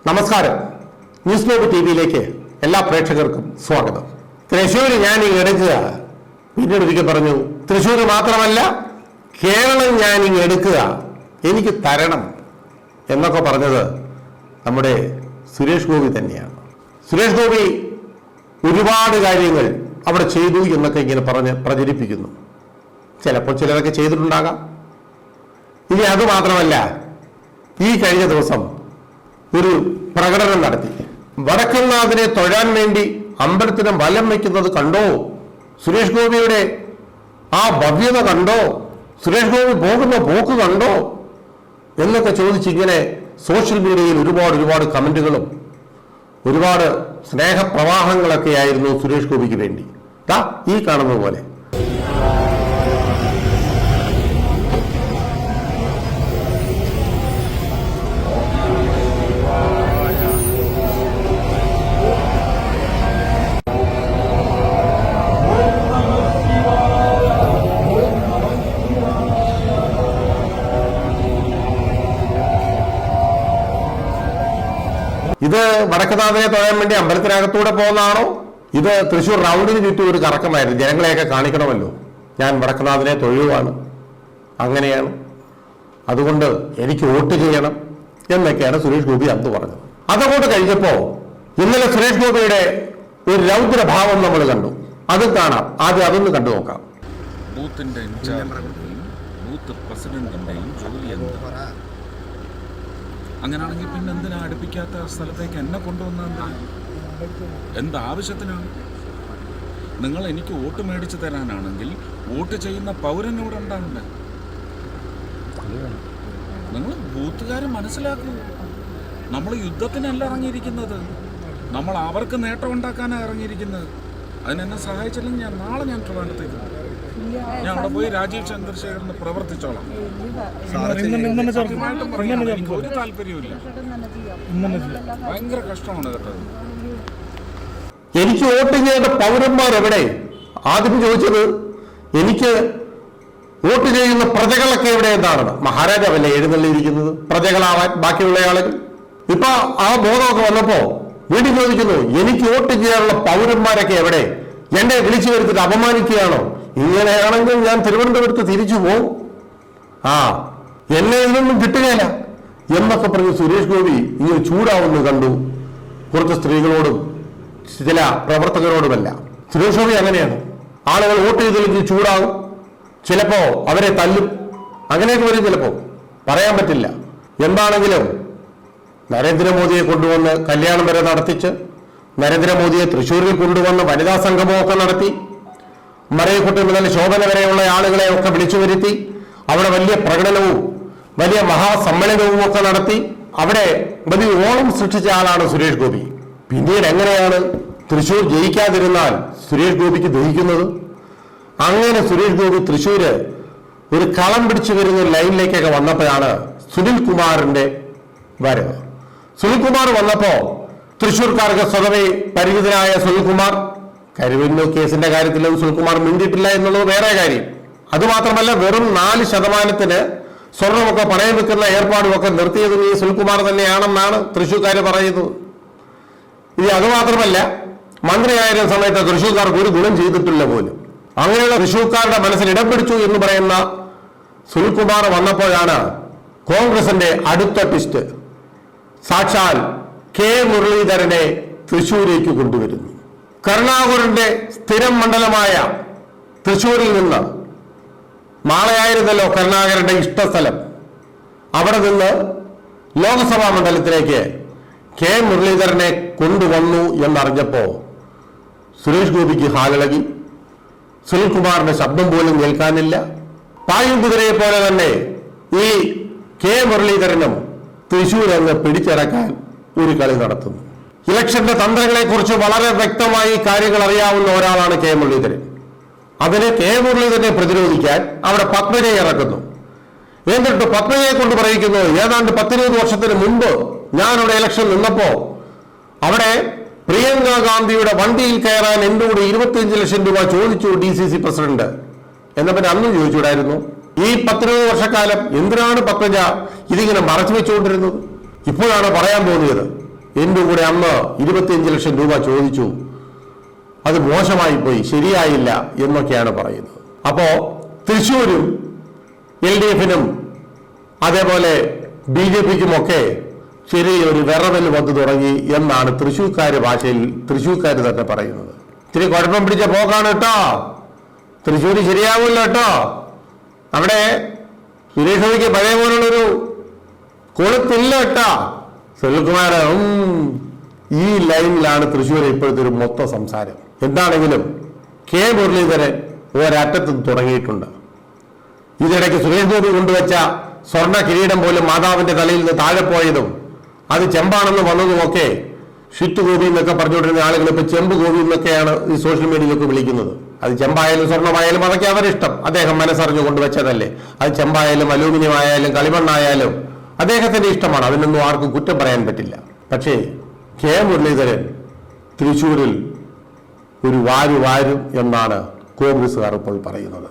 നമസ്കാരം. News globe ടിവിയിലേക്ക് എല്ലാ പ്രേക്ഷകർക്കും സ്വാഗതം. തൃശ്ശൂർ ഞാൻ എടുക്കുക, പിന്നീട് ഒരിക്കൽ പറഞ്ഞു തൃശ്ശൂർ മാത്രമല്ല കേരളം ഞാൻ എടുക്കുക, എനിക്ക് തരണം എന്നൊക്കെ പറഞ്ഞത് നമ്മുടെ സുരേഷ് ഗോപി തന്നെയാണ്. സുരേഷ് ഗോപി ഒരുപാട് കാര്യങ്ങൾ അവിടെ ചെയ്തു എന്നൊക്കെ ഇങ്ങനെ പറഞ്ഞ് പ്രചരിപ്പിക്കുന്നു. ചിലപ്പോൾ ചിലരൊക്കെ ചെയ്തിട്ടുണ്ടാകാം. ഇനി അതുമാത്രമല്ല, ഈ കഴിഞ്ഞ ദിവസം ഒരു പ്രകടനം നടത്തി. വടക്കുംനാഥനെ തൊഴാൻ വേണ്ടി അമ്പലത്തിന് വലം വയ്ക്കുന്നത് കണ്ടോ? സുരേഷ് ഗോപിയുടെ ആ ഭവ്യത കണ്ടോ? സുരേഷ് ഗോപി പോകുന്ന പോക്ക് കണ്ടോ എന്നൊക്കെ ചോദിച്ചിങ്ങനെ സോഷ്യൽ മീഡിയയിൽ ഒരുപാട് കമന്റുകളും ഒരുപാട് സ്നേഹപ്രവാഹങ്ങളൊക്കെ ആയിരുന്നു സുരേഷ് ഗോപിക്ക് വേണ്ടി. ഈ കാണുന്ന പോലെ ഇത് വടക്കുനാഥനെ തൊഴാൻ വേണ്ടി അമ്പലത്തിനകത്തൂടെ പോകുന്നതാണോ? ഇത് തൃശ്ശൂർ റൗണ്ടിന് ചുറ്റും ഒരു കറക്കമായിരുന്നു. ജനങ്ങളെയൊക്കെ കാണിക്കണമല്ലോ, ഞാൻ വടക്കുനാഥനെ തൊഴുവാണ്, അങ്ങനെയാണ്, അതുകൊണ്ട് എനിക്ക് വോട്ട് ചെയ്യണം എന്നൊക്കെയാണ് സുരേഷ് ഗോപി അന്ന് പറഞ്ഞത്. അതുകൊണ്ട് കഴിഞ്ഞപ്പോ ഇന്നലെ സുരേഷ് ഗോപിയുടെ ഒരു രൗദ്രഭാവം നമ്മൾ കണ്ടു. അത് കാണാം. ആദ്യം അതൊന്ന് കണ്ടു നോക്കാം. ബൂത്തിന്റെ ബൂത്ത് പ്രസിഡന്റിന്റെയും ജോലി അങ്ങനെയാണെങ്കിൽ പിന്നെ എന്തിനാ അടുപ്പിക്കാത്ത സ്ഥലത്തേക്ക് എന്നെ കൊണ്ടുവന്ന എന്താവശ്യത്തിനാണ്? നിങ്ങൾ എനിക്ക് വോട്ട് മേടിച്ചു തരാനാണെങ്കിൽ വോട്ട് ചെയ്യുന്ന പൗരനോട് ഉണ്ടാകണ്ടേ? നിങ്ങൾ ബൂത്തുകാരെ മനസ്സിലാക്കൂ. നമ്മൾ യുദ്ധത്തിനല്ല ഇറങ്ങിയിരിക്കുന്നത്, നമ്മൾ അവർക്ക് നേട്ടം ഉണ്ടാക്കാനാണ് ഇറങ്ങിയിരിക്കുന്നത്. അതിനെന്നെ സഹായിച്ചില്ലെങ്കിൽ നാളെ ഞാൻ ട്രിവാൻഡ്രത്തേക്ക് ഞാൻ അവിടെ പോയി രാജീവ് ചന്ദ്രശേഖരന് പ്രവർത്തിച്ചോളാം. എനിക്ക് ഒരു താല്പര്യമില്ല. ഭയങ്കര കഷ്ടമാണ് കേട്ടത്. എനിക്ക് വോട്ട് ചെയ്യേണ്ട പൗരന്മാരെവിടെ? ആദ്യം ചോദിച്ചത് എനിക്ക് വോട്ട് ചെയ്യുന്ന പ്രജകളൊക്കെ എവിടെ എന്നാണ്. മഹാരാജാവല്ലേ എഴുന്നള്ളിയിരിക്കുന്നത് പ്രജകളാവാൻ ബാക്കിയുള്ള ആളുകൾ. ഇപ്പൊ ആ ബോധമൊക്കെ വന്നപ്പോ വീണ്ടും ചോദിക്കുന്നു, എനിക്ക് വോട്ട് ചെയ്യാനുള്ള പൗരന്മാരൊക്കെ എവിടെ? എന്നെ വിളിച്ചു വരുത്തിട്ട് അപമാനിക്കുകയാണോ? ഇങ്ങനെയാണെങ്കിൽ ഞാൻ തിരുവനന്തപുരത്ത് തിരിച്ചു പോകും, എന്നെ ഇതിനൊന്നും കിട്ടുകയില്ല എന്നൊക്കെ പറഞ്ഞ് സുരേഷ് ഗോപി ഇങ്ങനെ ചൂടാവുന്നു കണ്ടു. കുറച്ച് സ്ത്രീകളോടും ചില പ്രവർത്തകരോടുമല്ല. സുരേഷ് ഗോപി അങ്ങനെയാണ്. ആളുകൾ വോട്ട് ചെയ്തില്ലെങ്കിൽ ചൂടാവും, ചിലപ്പോ അവരെ തല്ലും, അങ്ങനെയൊക്കെ വരും. ചിലപ്പോ പറയാൻ പറ്റില്ല. എന്താണെങ്കിലും നരേന്ദ്രമോദിയെ കൊണ്ടുവന്ന് കല്യാണം വരെ നടത്തിച്ച്, നരേന്ദ്രമോദിയെ തൃശ്ശൂരിൽ കൊണ്ടുവന്ന് വനിതാ സംഗമമൊക്കെ നടത്തി, മറയക്കുട്ടി മുതൽ ശോഭന വരെയുള്ള ആളുകളെ ഒക്കെ വിളിച്ചു വരുത്തി, അവിടെ വലിയ പ്രകടനവും വലിയ മഹാസമ്മേളനവും ഒക്കെ നടത്തി, അവിടെ വലിയ ഓളം സൃഷ്ടിച്ച ആളാണ് സുരേഷ് ഗോപി. പിന്നീട് എങ്ങനെയാണ് തൃശ്ശൂർ ജയിക്കാതിരുന്നാൽ സുരേഷ് ഗോപിക്ക് ദഹിക്കുന്നത്? അങ്ങനെ സുരേഷ് ഗോപി തൃശ്ശൂര് ഒരു കളം പിടിച്ചു വരുന്ന ലൈനിലേക്കൊക്കെ വന്നപ്പോഴാണ് സുനിൽ കുമാറിന്റെ വരവ്. സുനിൽകുമാർ വന്നപ്പോ തൃശ്ശൂർക്കാർക്ക് സ്വതവേ പരിചിതനായ സുനിൽകുമാർ, കരുവന്നൂർ കേസിന്റെ കാര്യത്തിലും സുനിൽകുമാർ മിണ്ടിയിട്ടില്ല എന്നുള്ളത് വേറെ കാര്യം. അതുമാത്രമല്ല, വെറും 4% സ്വർണമൊക്കെ പണയം വെക്കുന്ന ഏർപ്പാടുമൊക്കെ നിർത്തിയത് ഈ സുനിൽകുമാർ തന്നെയാണെന്നാണ് തൃശ്ശൂർക്കാർ പറയുന്നത്. ഇനി അതുമാത്രമല്ല, മന്ത്രിയായിരുന്ന സമയത്ത് തൃശ്ശൂർക്കാർക്ക് ഒരു ഗുണം ചെയ്തിട്ടില്ല പോലും. അങ്ങനെയുള്ള തൃശ്ശൂർക്കാരുടെ മനസ്സിൽ ഇടം പിടിച്ചു എന്ന് പറയുന്ന സുനിൽകുമാർ വന്നപ്പോഴാണ് കോൺഗ്രസിന്റെ അടുത്ത ട്വിസ്റ്റ്. സാക്ഷാൽ കെ മുരളീധരനെ തൃശ്ശൂരേക്ക് കൊണ്ടുവരുന്നു. കരുണാകരന്റെ സ്ഥിരം മണ്ഡലമായ തൃശ്ശൂരിൽ നിന്ന്, നാളെയായിരുന്നല്ലോ കരുണാകരന്റെ ഇഷ്ടസ്ഥലം, അവിടെ നിന്ന് ലോക്സഭാ മണ്ഡലത്തിലേക്ക് കെ മുരളീധരനെ കൊണ്ടുവന്നു എന്നറിഞ്ഞപ്പോ സുരേഷ് ഗോപിക്ക് ഹാലിളകി. സുനിൽകുമാറിന്റെ ശബ്ദം പോലും കേൾക്കാനില്ല. പായും കുതിരയെ പോലെ തന്നെ ഈ കെ മുരളീധരനും തൃശ്ശൂർ അങ്ങ് പിടിച്ചിറക്കാൻ ഒരു കളി നടത്തുന്നു. ഇലക്ഷന്റെ തന്ത്രങ്ങളെ കുറിച്ച് വളരെ വ്യക്തമായി കാര്യങ്ങൾ അറിയാവുന്ന ഒരാളാണ് കെ മുരളീധരൻ. അതിനെ കെ മുരളീധരനെ പ്രതിരോധിക്കാൻ അവിടെ പത്മജയെ ഇറക്കുന്നു. എന്നിട്ട് പത്മജയെ കൊണ്ട് പറയിക്കുന്നു, ഏതാണ്ട് 10-20 വർഷത്തിന് മുമ്പ് ഞാനവിടെ ഇലക്ഷൻ നിന്നപ്പോ അവിടെ പ്രിയങ്ക ഗാന്ധിയുടെ വണ്ടിയിൽ കയറാൻ എന്നോട് 25 ലക്ഷം രൂപ ചോദിച്ചു DCC പ്രസിഡന്റ് എന്നപ്പോ അന്നും ചോദിച്ചുകൂടായിരുന്നു? ഈ 10-20 വർഷക്കാലം എന്തിനാണ് പത്മജ ഇതിങ്ങനെ മറച്ചു വെച്ചുകൊണ്ടിരുന്നത്? ഇപ്പോഴാണ് പറയാൻ തോന്നിയത്. എൻ്റെ കൂടെ അന്ന് 25 ലക്ഷം രൂപ ചോദിച്ചു, അത് മോശമായി പോയി, ശരിയായില്ല എന്നൊക്കെയാണ് പറയുന്നത്. അപ്പോ തൃശ്ശൂരും LDF-നും അതേപോലെ BJP-ക്കുമൊക്കെ ചെറിയൊരു വിറവൽ വന്നു തുടങ്ങി എന്നാണ് തൃശ്ശൂർക്കാര് ഭാഷയിൽ തൃശ്ശൂർക്കാർ തന്നെ പറയുന്നത്. ഇത്തിരി കുഴപ്പം പിടിച്ച പോക്കാണ് കേട്ടോ, തൃശ്ശൂർ ശരിയാവില്ല കേട്ടോ. അവിടെ സുരേഷ് ഗോപിക്ക് പഴയ പോലുള്ളൊരു കൊളുത്തില്ല കേട്ടോ. സുനിൽകുമാർ ഈ ലൈനിലാണ് തൃശ്ശൂർ ഇപ്പോഴത്തെ ഒരു മൊത്തം സംസാരം. എന്താണെങ്കിലും കെ മുരളീധരൻ ഒരറ്റത്ത് തുടങ്ങിയിട്ടുണ്ട്. ഇതിനിടയ്ക്ക് സുരേഷ് ഗോപി കൊണ്ടുവച്ച സ്വർണ്ണ കിരീടം പോലും മാതാവിന്റെ തലയിൽ നിന്ന് താഴെ പോയതും അത് ചെമ്പാണെന്ന് വന്നതുമൊക്കെ ഷിറ്റ് ഗോപി എന്നൊക്കെ പറഞ്ഞുകൊണ്ടിരുന്ന ആളുകൾ ഇപ്പൊ ചെമ്പ് ഗോപി എന്നൊക്കെയാണ് ഈ സോഷ്യൽ മീഡിയയിലൊക്കെ വിളിക്കുന്നത്. അത് ചെമ്പായാലും സ്വർണ്ണമായാലും അതൊക്കെ അവരിഷ്ടം, അദ്ദേഹം മനസ്സറിഞ്ഞു കൊണ്ടുവച്ചതല്ലേ. അത് ചെമ്പായാലും അലൂമിനിയം ആയാലും കളിമണ്ണായാലും അദ്ദേഹത്തിന്റെ ഇഷ്ടമാണ്, അതിനൊന്നും ആർക്കും കുറ്റം പറയാൻ പറ്റില്ല. പക്ഷേ കെ മുരളീധരൻ തൃശ്ശൂരിൽ ഒരു വാരും എന്നാണ് കോൺഗ്രസ്സുകാർ ഇപ്പോൾ പറയുന്നത്.